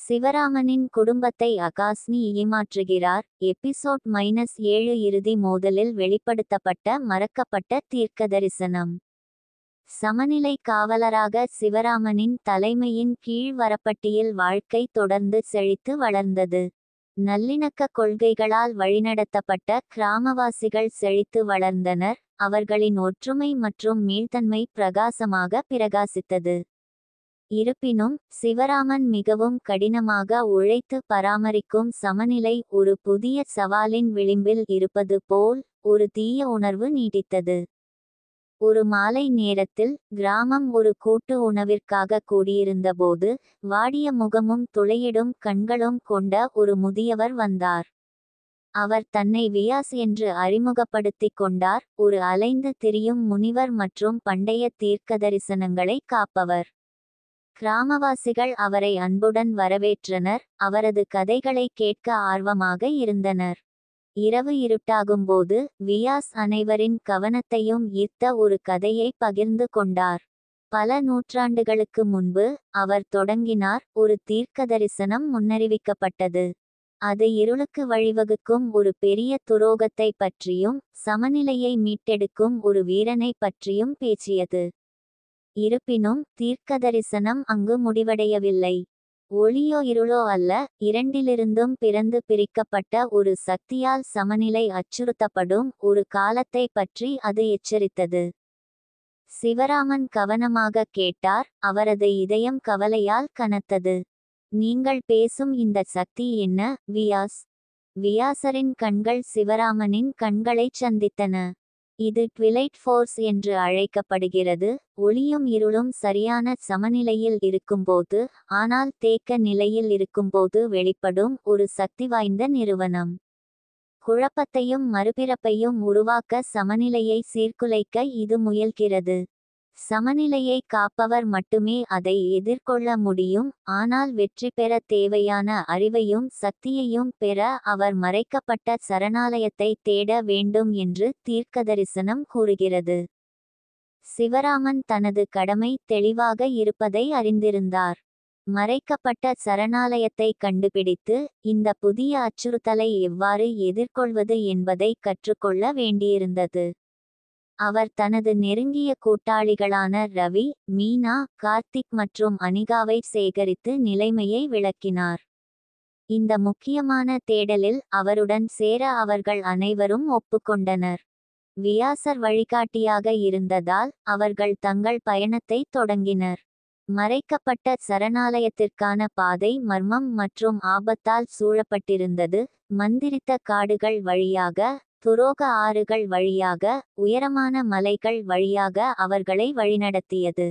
சிவராமனின் குடும்பத்தை அகாஸ்னி ஏமாற்றுகிறார். எபிசோட் -7 இறுதி மோதலில் வெளிப்படுத்தப்பட்ட மறக்கப்பட்ட தீர்க்கதரிசனம். சமநிலை காவலராக சிவராமனின் தலைமையின் கீழ் வரப்பட்டியில் வாழ்க்கை தொடர்ந்து செழித்து வளர்ந்தது. நல்லிணக்க கொள்கைகளால் வழிநடத்தப்பட்ட கிராமவாசிகள் செழித்து வளர்ந்தனர். அவர்களின் ஒற்றுமை மற்றும் மீள்தன்மை பிரகாசமாக பிரகாசித்தது. இருப்பினும் சிவராமன் மிகவும் கடினமாக உழைத்து பராமரிக்கும் சமநிலை ஒரு புதிய சவாலின் விளிம்பில் இருப்பது போல் ஒரு தீய உணர்வு நீடித்தது. ஒரு மாலை நேரத்தில் கிராமம் ஒரு கூட்டு உணவிற்காக கூடியிருந்தபோது வாடிய முகமும் துளையிடும் கண்களும் கொண்ட ஒரு முதியவர் வந்தார். அவர் தன்னை வியாஸ் என்று அறிமுகப்படுத்திக் கொண்டார். ஒரு அலைந்து திரியும் முனிவர் மற்றும் பண்டைய தீர்க்கதரிசனங்களை காப்பவர். கிராமவாசிகள் அவரை அன்புடன் வரவேற்றனர். அவரது கதைகளை கேட்க ஆர்வமாக இருந்தனர். இரவு இருட்டாகும்போது வியாஸ் அனைவரின் கவனத்தையும் ஈர்த்த ஒரு கதையை பகிர்ந்து கொண்டார். பல நூற்றாண்டுகளுக்கு முன்பு அவர் தொடங்கினார். ஒரு தீர்க்கதரிசனம் முன்னறிவிக்கப்பட்டது. அது இருளுக்கு வழிவகுக்கும் ஒரு பெரிய துரோகத்தை பற்றியும் சமநிலையை மீட்டெடுக்கும் ஒரு வீரனை பற்றியும் பேசியது. இருப்பினும் தீர்க்கதரிசனம் அங்கு முடிவடையவில்லை. ஒளியோ இருளோ அல்ல, இரண்டிலிருந்தும் பிறந்து பிரிக்கப்பட்ட ஒரு சக்தியால் சமநிலை அச்சுறுத்தப்படும் ஒரு காலத்தை பற்றி அது எச்சரித்தது. சிவராமன் கவனமாக கேட்டார். அவரது இதயம் கவலையால் கனத்தது. நீங்கள் பேசும் இந்த சக்தி என்ன, வியாஸ்? வியாசரின் கண்கள் சிவராமனின் கண்களைச் சந்தித்தன. இது ட்விலைட் ஃபோர்ஸ் என்று அழைக்கப்படுகிறது. ஒளியும் இருளும் சரியான சமநிலையில் இருக்கும்போது, ஆனால் தேக்க நிலையில் இருக்கும்போது வெளிப்படும் ஒரு சக்தி வாய்ந்த நிறுவனம். குழப்பத்தையும் மறுபிறப்பையும் உருவாக்க சமநிலையை சீர்குலைக்க இது முயல்கிறது. சமநிலையை காப்பவர் மட்டுமே அதை எதிர்கொள்ள முடியும். ஆனால் வெற்றி பெற தேவையான அறிவையும் சக்தியையும் பெற அவர் மறைக்கப்பட்ட சரணாலயத்தை தேட வேண்டும் என்று தீர்க்கதரிசனம் கூறுகிறது. சிவராமன் தனது கடமை தெளிவாக இருப்பதை அறிந்திருந்தார். மறைக்கப்பட்ட சரணாலயத்தை கண்டுபிடித்து இந்த புதிய அச்சுறுத்தலை எவ்வாறு எதிர்கொள்வது என்பதை கற்றுக்கொள்ள வேண்டியிருந்தது. அவர் தனது நெருங்கிய கூட்டாளிகளான ரவி, மீனா, கார்த்திக் மற்றும் அனிகாவை சேகரித்து நிலைமையை விளக்கினார். இந்த முக்கியமான தேடலில் அவருடன் சேர அவர்கள் அனைவரும் ஒப்புக்கொண்டனர். வியாசர் வழிகாட்டியாக இருந்ததால் அவர்கள் தங்கள் பயணத்தை தொடங்கினர். மறைக்கப்பட்ட சரணாலயத்திற்கான பாதை மர்மம் மற்றும் ஆபத்தால் சூழப்பட்டிருந்தது. மந்திரித்த காடுகள் வழியாக, துரோக ஆறுகள் வழியாக, உயரமான மலைகள் வழியாக அவர்களை வழிநடத்தியது.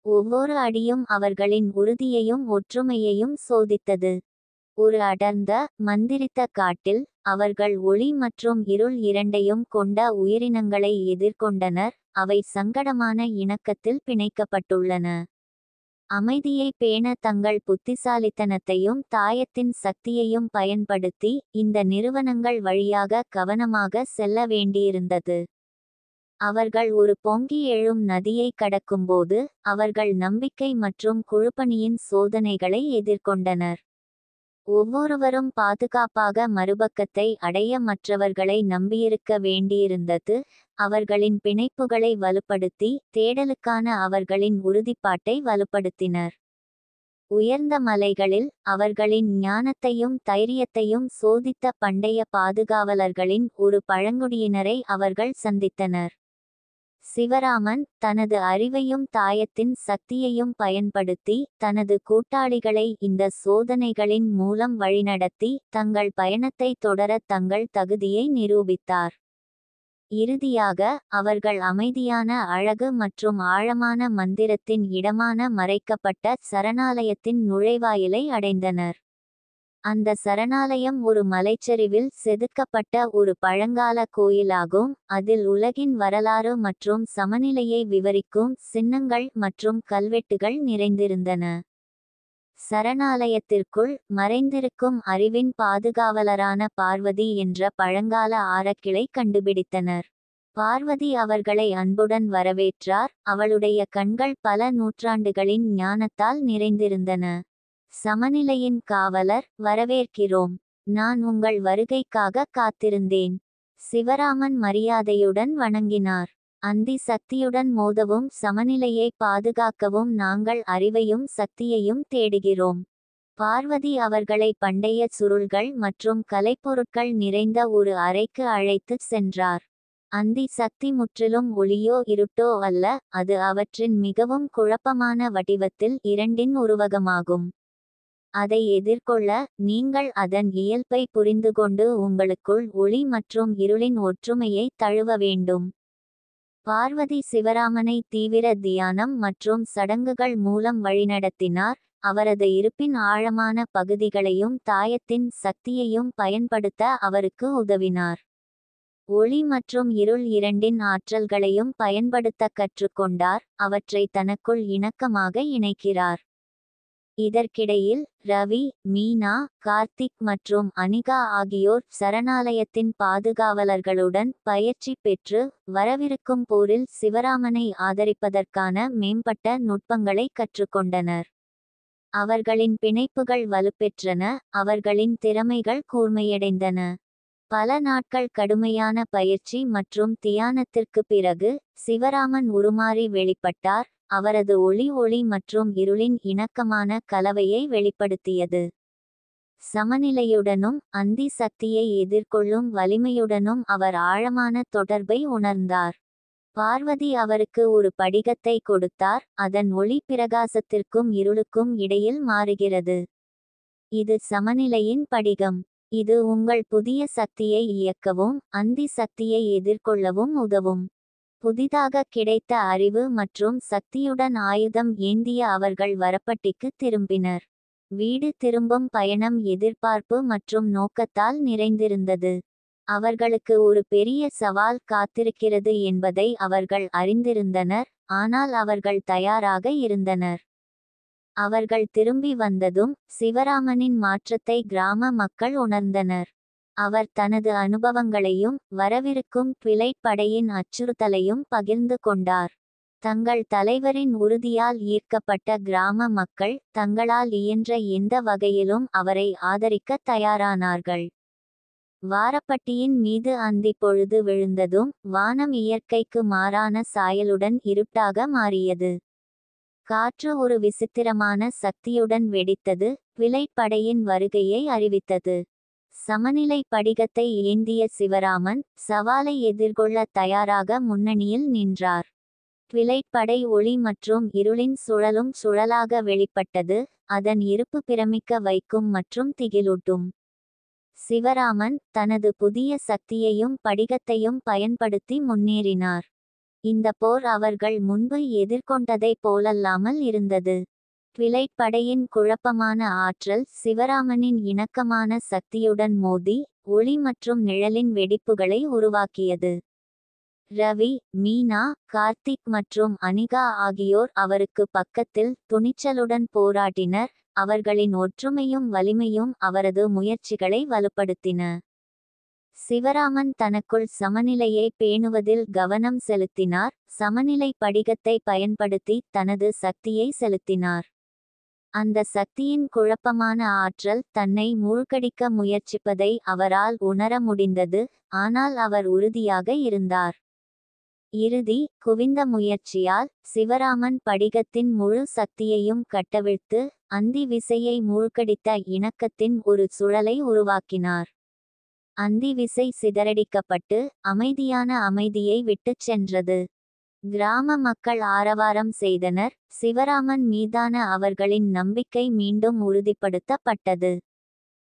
ஒவ்வொரு அடியும் அவர்களின் உறுதியையும் ஒற்றுமையையும் சோதித்தது. ஒரு அடர்ந்த, மந்திரித்த காட்டில் அவர்கள் ஒளி மற்றும் இருள் இரண்டையும் கொண்ட உயிரினங்களை எதிர்கொண்டனர். அவை சங்கடமான இணக்கத்தில் பிணைக்கப்பட்டுள்ளன. அமைதியை பேண தங்கள் புத்திசாலித்தனத்தையும் தாயத்தின் சக்தியையும் பயன்படுத்தி இந்த நிறுவனங்கள் வழியாக கவனமாக செல்ல வேண்டியிருந்தது. அவர்கள் ஒரு பொங்கி எழும் நதியை கடக்கும்போது அவர்கள் நம்பிக்கை மற்றும் குழுப்பணியின் சோதனைகளை எதிர்கொண்டனர். ஒவ்வொருவரும் பாதுகாப்பாக மறுபக்கத்தை அடைய மற்றவர்களை நம்பியிருக்க வேண்டியிருந்தது. அவர்களின் பிணைப்புகளை வலுப்படுத்தி தேடலுக்கான அவர்களின் உறுதிப்பாட்டை வலுப்படுத்தினர். உயர்ந்த மலைகளில் அவர்களின் ஞானத்தையும் தைரியத்தையும் சோதித்த பண்டைய பாதுகாவலர்களின் ஒரு பழங்குடியினரை அவர்கள் சந்தித்தனர். சிவராமன் தனது அறிவையும் தாயத்தின் சக்தியையும் பயன்படுத்தி தனது கூட்டாளிகளை இந்த சோதனைகளின் மூலம் வழிநடத்தி தங்கள் பயணத்தை தொடர தங்கள் தகுதியை நிரூபித்தார். இறுதியாக அவர்கள் அமைதியான அழகு மற்றும் ஆழமான மந்திரத்தின் இடமான மறைக்கப்பட்ட சரணாலயத்தின் நுழைவாயிலை அடைந்தனர். அந்த சரணாலயம் ஒரு மலைச்சரிவில் செதுக்கப்பட்ட ஒரு பழங்கால கோயிலாகும். அதில் உலகின் வரலாறு மற்றும் சமநிலையை விவரிக்கும் சின்னங்கள் மற்றும் கல்வெட்டுகள் நிறைந்திருந்தன. சரணாலயத்திற்குள் மறைந்திருக்கும் அறிவின் பாதுகாவலரான பார்வதி என்ற பழங்கால ஆரக்கிளை கண்டுபிடித்தனர். பார்வதி அவர்களை அன்புடன் வரவேற்றார். அவளுடைய கண்கள் பல நூற்றாண்டுகளின் ஞானத்தால் நிறைந்திருந்தன. சமநிலையின் காவலர், வரவேற்கிறோம். நான் உங்கள் வருகைக்காக காத்திருந்தேன். சிவராமன் மரியாதையுடன் வணங்கினார். அந்தி சக்தியுடன் மோதவும் சமநிலையை பாதுகாக்கவும் நாங்கள் அறிவையும் சக்தியையும் தேடுகிறோம். பார்வதி அவர்களை பண்டைய சுருள்கள் மற்றும் கலைப்பொருட்கள் நிறைந்த ஒரு அறைக்கு அழைத்துச் சென்றார். அந்தி சக்தி முற்றிலும் ஒளியோ இருட்டோ அல்ல, அது அவற்றின் மிகவும் குழப்பமான வடிவத்தில் இரண்டின் உருவகமாகும். அதை எதிர்கொள்ள நீங்கள் அதன் இயல்பை புரிந்துகொண்டு உங்களுக்குள் ஒளி மற்றும் இருளின் ஒற்றுமையை தழுவ வேண்டும். பார்வதி சிவராமனை தீவிர தியானம் மற்றும் சடங்குகள் மூலம் வழிநடத்தினார். அவரது இருப்பின் ஆழமான பகுதிகளையும் தாயத்தின் சக்தியையும் பயன்படுத்த அவருக்கு உதவினார். ஒளி மற்றும் இருள் இரண்டின் ஆற்றல்களையும் பயன்படுத்த கற்றுக்கொண்டார். அவற்றை தனக்குள் இணக்கமாக இணைக்கிறார். இதற்கிடையில் ரவி, மீனா, கார்த்திக் மற்றும் அனிகா ஆகியோர் சரணாலயத்தின் பாதுகாவலர்களுடன் பயிற்சி பெற்று வரவிருக்கும் போரில் சிவராமனை ஆதரிப்பதற்கான மேம்பட்ட நுட்பங்களை கற்றுக்கொண்டனர். அவர்களின் பிணைப்புகள் வலுப்பெற்றன, அவர்களின் திறமைகள் கூர்மையடைந்தன. பல நாட்கள் கடுமையான பயிற்சி மற்றும் தியானத்திற்கு பிறகு சிவராமன் உருமாறி வெளிப்பட்டார். அவரது ஒளி மற்றும் இருளின் இணக்கமான கலவையை வெளிப்படுத்தியது. சமநிலையுடனும் அந்தி சக்தியை எதிர்கொள்ளும் வலிமையுடனும் அவர் ஆழமான தொடர்பை உணர்ந்தார். பார்வதி அவருக்கு ஒரு படிகத்தை கொடுத்தார். அதன் ஒளி பிரகாசத்திற்கும் இருளுக்கும் இடையில் மாறுகிறது. இது சமநிலையின் படிகம். இது உங்கள் புதிய சக்தியை இயக்கவும் அந்தி சக்தியை எதிர்கொள்ளவும் உதவும். புதிதாக கிடைத்த அறிவு மற்றும் சக்தியுடன் ஆயுதம் ஏந்திய அவர்கள் வரப்பட்டிக்கு திரும்பினர். வீடு திரும்பும் பயணம் எதிர்பார்ப்பு மற்றும் நோக்கத்தால் நிறைந்திருந்தது. அவர்களுக்கு ஒரு பெரிய சவால் காத்திருக்கிறது என்பதை அவர்கள் அறிந்திருந்தனர், ஆனால் அவர்கள் தயாராக இருந்தனர். அவர்கள் திரும்பி வந்ததும் சிவராமனின் மாற்றத்தை கிராம மக்கள் உணர்ந்தனர். அவர் தனது அனுபவங்களையும் வரவிருக்கும் ட்விலைட் படையின் அச்சுறுத்தலையும் பகிர்ந்து கொண்டார். தங்கள் தலைவரின் உறுதியால் ஈர்க்கப்பட்ட கிராம மக்கள் தங்களால் இயன்ற எந்த வகையிலும் அவரை ஆதரிக்க தயாரானார்கள். வாரப்பட்டியின் மீது அந்தி பொழுது விழுந்ததும் வானம் இயற்கைக்கு மாறான சாயலுடன் இருட்டாக மாறியது. காற்று ஒரு விசித்திரமான சக்தியுடன் வெடித்தது, ட்விலைட் படையின் வருகையை அறிவித்தது. சமநிலை படிகத்தை ஏந்திய சிவராமன் சவாலை எதிர்கொள்ள தயாராக முன்னணியில் நின்றார். ட்விலைட் படை ஒளி மற்றும் இருளின் சுழலும் சுழலாக வெளிப்பட்டது, அதன் இருப்பு பிரமிக்க வைக்கும் மற்றும் திகிலூட்டும். சிவராமன் தனது புதிய சக்தியையும் படிகத்தையும் பயன்படுத்தி முன்னேறினார். இந்த போர் அவர்கள் முன்பு எதிர்கொண்டதைப் போலல்லாமல் இருந்தது. ட்விலைட் படையின் குழப்பமான ஆற்றல் சிவராமனின் இணக்கமான சக்தியுடன் மோதி ஒளி மற்றும் நிழலின் வெடிப்புகளை உருவாக்கியது. ரவி, மீனா, கார்த்திக் மற்றும் அனிகா ஆகியோர் அவருக்கு பக்கத்தில் துணிச்சலுடன் போராடினர். அவர்களின் ஒற்றுமையும் வலிமையும் அவரது முயற்சிகளை வலுப்படுத்தின. சிவராமன் தனக்குள் சமநிலையை பேணுவதில் கவனம் செலுத்தினார். சமநிலை படிகத்தை பயன்படுத்தி தனது சக்தியை செலுத்தினார். அந்த சக்தியின் குழப்பமான ஆற்றல் தன்னை மூழ்கடிக்க முயற்சிப்பதை அவரால் உணர முடிந்தது, ஆனால் அவர் உறுதியாக இருந்தார். இறுதி குவிந்த முயற்சியால் சிவராமன் படிகத்தின் முழு சக்தியையும் கட்டவிழ்த்து அந்தி விசையை மூழ்கடித்த இணக்கத்தின் ஒரு சுழலை உருவாக்கினார். அந்தி விசை சிதறடிக்கப்பட்டு அமைதியான அமைதியை விட்டுச் சென்றது. கிராம மக்கள் ஆரவாரம் செய்தனர். சிவராமன் மீதான அவர்களின் நம்பிக்கை மீண்டும் உறுதிப்படுத்தப்பட்டது.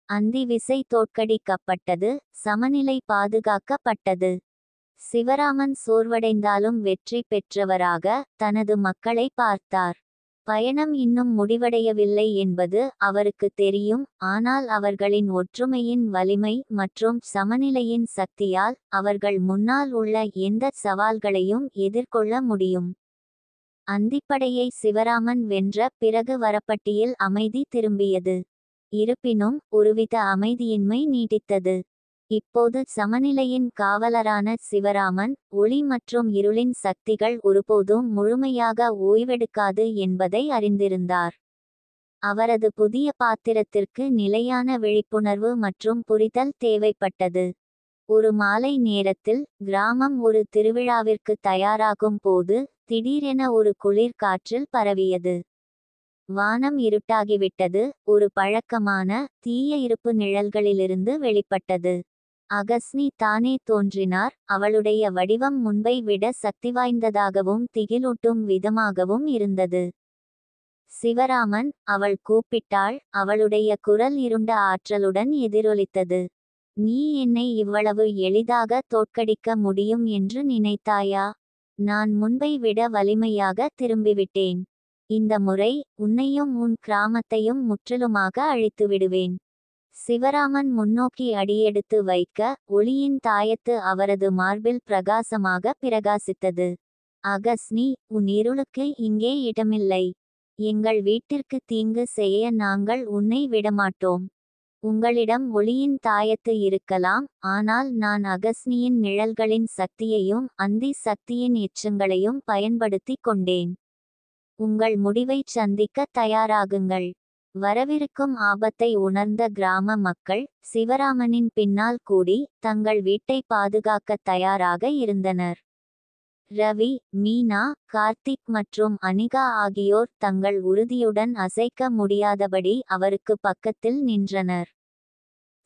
அந்தி விசை தோற்கடிக்கப்பட்டது, சமநிலை பாதுகாக்கப்பட்டது. சிவராமன் சோர்வடைந்தாலும் வெற்றி பெற்றவராக தனது மக்களை பார்த்தார். பயணம் இன்னும் முடிவடையவில்லை என்பது அவருக்கு தெரியும், ஆனால் அவர்களின் ஒற்றுமையின் வலிமை மற்றும் சமநிலையின் சக்தியால் அவர்கள் முன்னால் உள்ள எந்த சவால்களையும் எதிர்கொள்ள முடியும். அந்திப்படையை சிவராமன் வென்ற பிறகு வரப்பட்டியில் அமைதி திரும்பியது. இருப்பினும் ஒருவித அமைதியின்மை நீடித்தது. இப்போது சமநிலையின் காவலரான சிவராமன் ஒளி மற்றும் இருளின் சக்திகள் ஒருபோதும் முழுமையாக ஓய்வெடுக்காது என்பதை அறிந்திருந்தார். அவரது புதிய பாத்திரத்திற்கு நிலையான விழிப்புணர்வு மற்றும் புரிதல் தேவைப்பட்டது. ஒரு மாலை நேரத்தில் கிராமம் ஒரு திருவிழாவிற்கு தயாராகும் போது திடீரென ஒரு குளிர் காற்றில் பரவியது. வானம் இருட்டாகிவிட்டது. ஒரு பழக்கமான தீய இருப்பு நிழல்களிலிருந்து வெளிப்பட்டது. அகஸ்னி தானே தோன்றினார். அவளுடைய வடிவம் முன்பை விட சக்திவாய்ந்ததாகவும் திகிலூட்டும் விதமாகவும் இருந்தது. சிவராமன், அவள் கூப்பிட்டாள். அவளுடைய குரல் இருண்ட ஆற்றலுடன் எதிரொலித்தது. நீ என்னை இவ்வளவு எளிதாக தோற்கடிக்க முடியும் என்று நினைத்தாயா? நான் முன்பை விட வலிமையாக திரும்பிவிட்டேன். இந்த முறை உன்னையும் உன் கிராமத்தையும் முற்றிலுமாக அழித்துவிடுவேன். சிவராமன் முன்னோக்கி அடியெடுத்து வைக்க ஒளியின் தாயத்து அவரது மார்பில் பிரகாசமாக பிரகாசித்தது. அகஸ்னி, உன் இருளுக்கு இங்கே இடமில்லை. எங்கள் வீட்டிற்கு தீங்கு செய்ய நாங்கள் உன்னை விடமாட்டோம். உங்களிடம் ஒளியின் தாயத்து இருக்கலாம், ஆனால் நான் அகஸ்னியின் நிழல்களின் சக்தியையும் அந்தி சக்தியின் எச்சங்களையும் பயன்படுத்தி கொண்டேன். உங்கள் முடிவைச் சந்திக்க தயாராகுங்கள். வரவிருக்கும் ஆபத்தை உணர்ந்த கிராம மக்கள் சிவராமனின் பின்னால் கூடி தங்கள் வீட்டை பாதுகாக்க தயாராக இருந்தனர். ரவி, மீனா, கார்த்திக் மற்றும் அனிகா ஆகியோர் தங்கள் உறுதியுடன் அசைக்க முடியாதபடி அவருக்கு பக்கத்தில் நின்றனர்.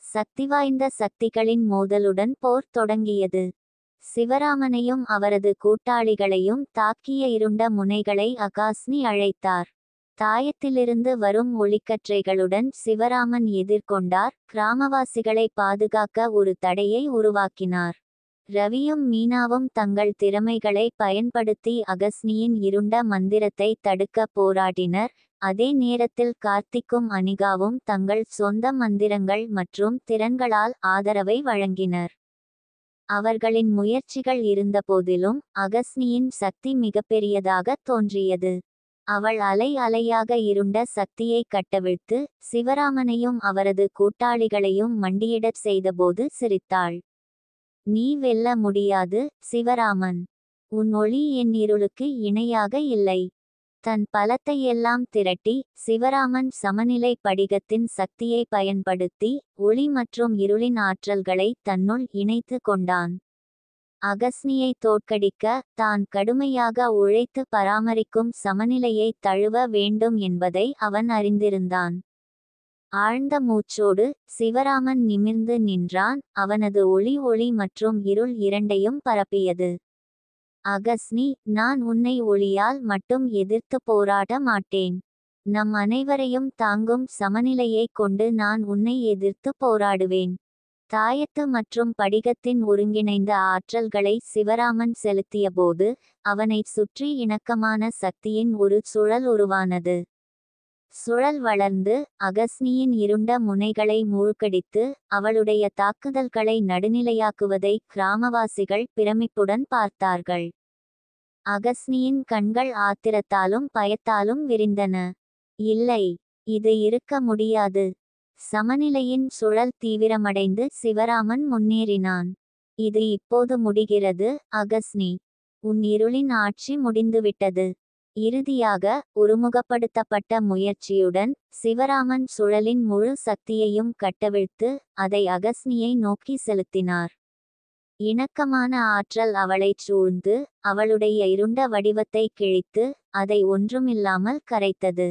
சக்திவாய்ந்த சக்திகளின் மோதலுடன் போர் தொடங்கியது. சிவராமனையும் அவரது கூட்டாளிகளையும் தாக்கிய இருண்ட முனைகளை அகாஸ்னி அழைத்தார். தாயத்திலிருந்து வரும் ஒளிக்கற்றைகளுடன் சிவராமன் எதிர்கொண்டார். கிராமவாசிகளை பாதுகாக்க ஒரு தடையை உருவாக்கினார். ரவியும் மீனாவும் தங்கள் திறமைகளை பயன்படுத்தி அகஸ்னியின் இருண்ட மந்திரத்தை தடுக்க போராடினர். அதே நேரத்தில் கார்த்திக்கும் அனிகாவும் தங்கள் சொந்த மந்திரங்கள் மற்றும் திறன்களால் ஆதரவை வழங்கினர். அவர்களின் முயற்சிகள் இருந்தபோதிலும் அகஸ்னியின் சக்தி மிகப்பெரியதாக தோன்றியது. அவள் அலை அலையாக இருண்ட சக்தியை கட்டவிழ்த்து சிவராமனையும் அவரது கூட்டாளிகளையும் மண்டியிடச் செய்தபோது சிரித்தாள். நீ வெல்ல முடியாது, சிவராமன். உன் ஒளி என் இருளுக்கு இணையாக இல்லை. தன் பலத்தையெல்லாம் திரட்டி சிவராமன் சமநிலை படிகத்தின் சக்தியை பயன்படுத்தி ஒளி மற்றும் இருளின் ஆற்றல்களை தன்னுள் இணைத்து கொண்டான். அகஸ்னியை தோற்கடிக்க தான் கடுமையாக உழைத்து பராமரிக்கும் சமநிலையை தழுவ வேண்டும் என்பதை அவன் அறிந்திருந்தான். ஆழ்ந்த மூச்சோடு சிவராமன் நிமிர்ந்து நின்றான். அவனது ஒளி மற்றும் இருள் இரண்டையும் பரப்பியது. அகஸ்னி, நான் உன்னை ஒளியால் மட்டும் எதிர்த்து போராட மாட்டேன். நம் அனைவரையும் தாங்கும் சமநிலையை கொண்டு நான் உன்னை எதிர்த்து போராடுவேன். தாயத்து மற்றும் படிகத்தின் ஒருங்கிணைந்த ஆற்றல்களை சிவராமன் செலுத்தியபோது அவனைச் சுற்றி இணக்கமான சக்தியின் ஒரு சுழல் உருவானது. சுழல் வளர்ந்து அகஸ்னியின் இருண்ட முனைகளை மூழ்கடித்து அவளுடைய தாக்குதல்களை நடுநிலையாக்குவதை கிராமவாசிகள் பிரமிப்புடன் பார்த்தார்கள். அகஸ்னியின் கண்கள் ஆத்திரத்தாலும் பயத்தாலும் விரிந்தன. இல்லை, இது இருக்க முடியாது. சமநிலையின் சுழல் தீவிரமடைந்து சிவராமன் முன்னேறினான். இது இப்போது முடிகிறது, அகஸ்னி. உன் இருளின் ஆட்சி முடிந்துவிட்டது. இறுதியாக ஒருமுகப்படுத்தப்பட்ட முயற்சியுடன் சிவராமன் சுழலின் முழு சக்தியையும் கட்டவிழ்த்து அதை அகஸ்னியை நோக்கி செலுத்தினார். இணக்கமான ஆற்றல் அவளைச் சூழ்ந்து அவளுடைய இருண்ட வடிவத்தை கிழித்து அதை ஒன்றுமில்லாமல் கரைத்தது.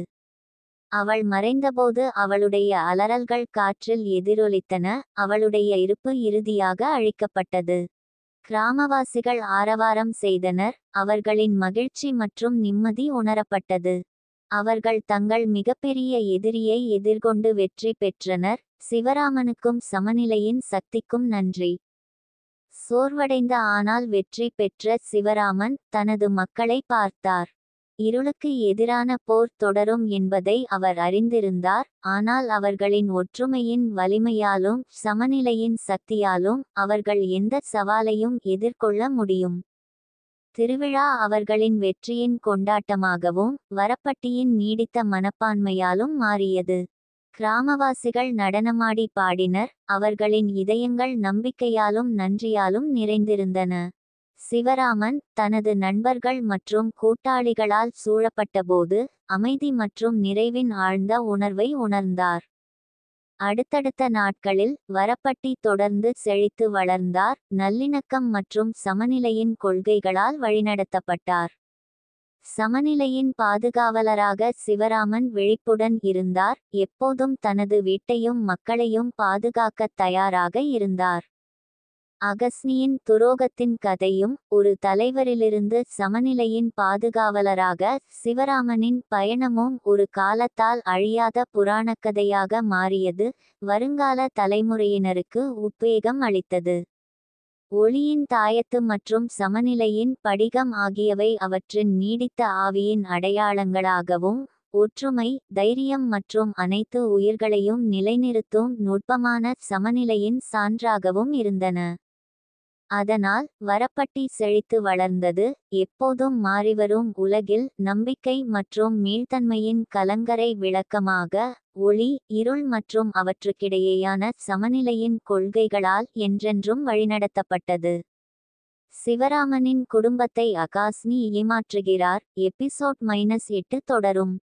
அவள் மறைந்தபோது அவளுடைய அலறல்கள் காற்றில் எதிரொலித்தன. அவளுடைய இருப்பு இறுதியாக அழிக்கப்பட்டது. கிராமவாசிகள் ஆரவாரம் செய்தனர். அவர்களின் மகிழ்ச்சி மற்றும் நிம்மதி உணரப்பட்டது. அவர்கள் தங்கள் மிகப்பெரிய எதிரியை எதிர்கொண்டு வெற்றி பெற்றனர். சிவராமனுக்கும் சமநிலையின் சக்திக்கும் நன்றி. சோர்வடைந்த ஆனால் வெற்றி பெற்ற சிவராமன் தனது மக்களை பார்த்தார். இருளுக்கு எதிரான போர் தொடரும் என்பதை அவர் அறிந்திருந்தார். ஆனால் அவர்களின் ஒற்றுமையின் வலிமையாலும் சமநிலையின் சக்தியாலும் அவர்கள் எந்த சவாலையும் எதிர்கொள்ள முடியும். திருவிழா அவர்களின் வெற்றியின் கொண்டாட்டமாகவும் வரப்பட்டியின் நீடித்த மனப்பான்மையாலும் மாறியது. கிராமவாசிகள் நடனமாடி பாடினர். அவர்களின் இதயங்கள் நம்பிக்கையாலும் நன்றியாலும் நிறைந்திருந்தன. சிவராமன் தனது நண்பர்கள் மற்றும் கூட்டாளிகளால் சூழப்பட்டபோது அமைதி மற்றும் நிறைவின் ஆழ்ந்த உணர்வை உணர்ந்தார். அடுத்தடுத்த நாட்களில் வரப்பட்டி தொடர்ந்து செழித்து வளர்ந்தார், நல்லிணக்கம் மற்றும் சமநிலையின் கொள்கைகளால் வழிநடத்தப்பட்டார். சமநிலையின் பாதுகாவலராக சிவராமன் விழிப்புடன் இருந்தார், எப்போதும் தனது வீட்டையும் மக்களையும் பாதுகாக்கத் தயாராக இருந்தார். அகஸ்னியின் துரோகத்தின் கதையும் ஒரு தலைவரிலிருந்து சமநிலையின் பாதுகாவலராக சிவராமனின் பயணமும் ஒரு காலத்தால் அழியாத புராணக்கதையாக மாறியது, வருங்கால தலைமுறையினருக்கு உத்வேகம் அளித்தது. ஒளியின் தாயத்து மற்றும் சமநிலையின் படிகம் ஆகியவை அவற்றின் நீடித்த ஆவியின் அடையாளங்களாகவும், ஒற்றுமை, தைரியம் மற்றும் அனைத்து உயிர்களையும் நிலைநிறுத்தும் நுட்பமான சமநிலையின் சான்றாகவும் இருந்தன. அதனால் வரப்பட்டி செழித்து வளர்ந்தது, எப்போதும் மாறிவரும் உலகில் நம்பிக்கை மற்றும் மீள்தன்மையின் கலங்கரை விளக்கமாக. ஒளி, இருள் மற்றும் அவற்றுக்கிடையேயான சமநிலையின் கொள்கைகளால் என்றென்றும் வழிநடத்தப்பட்டது. சிவராமனின் குடும்பத்தை அகாஸ்னி ஏமாற்றுகிறார். எபிசோட் -8 தொடரும்.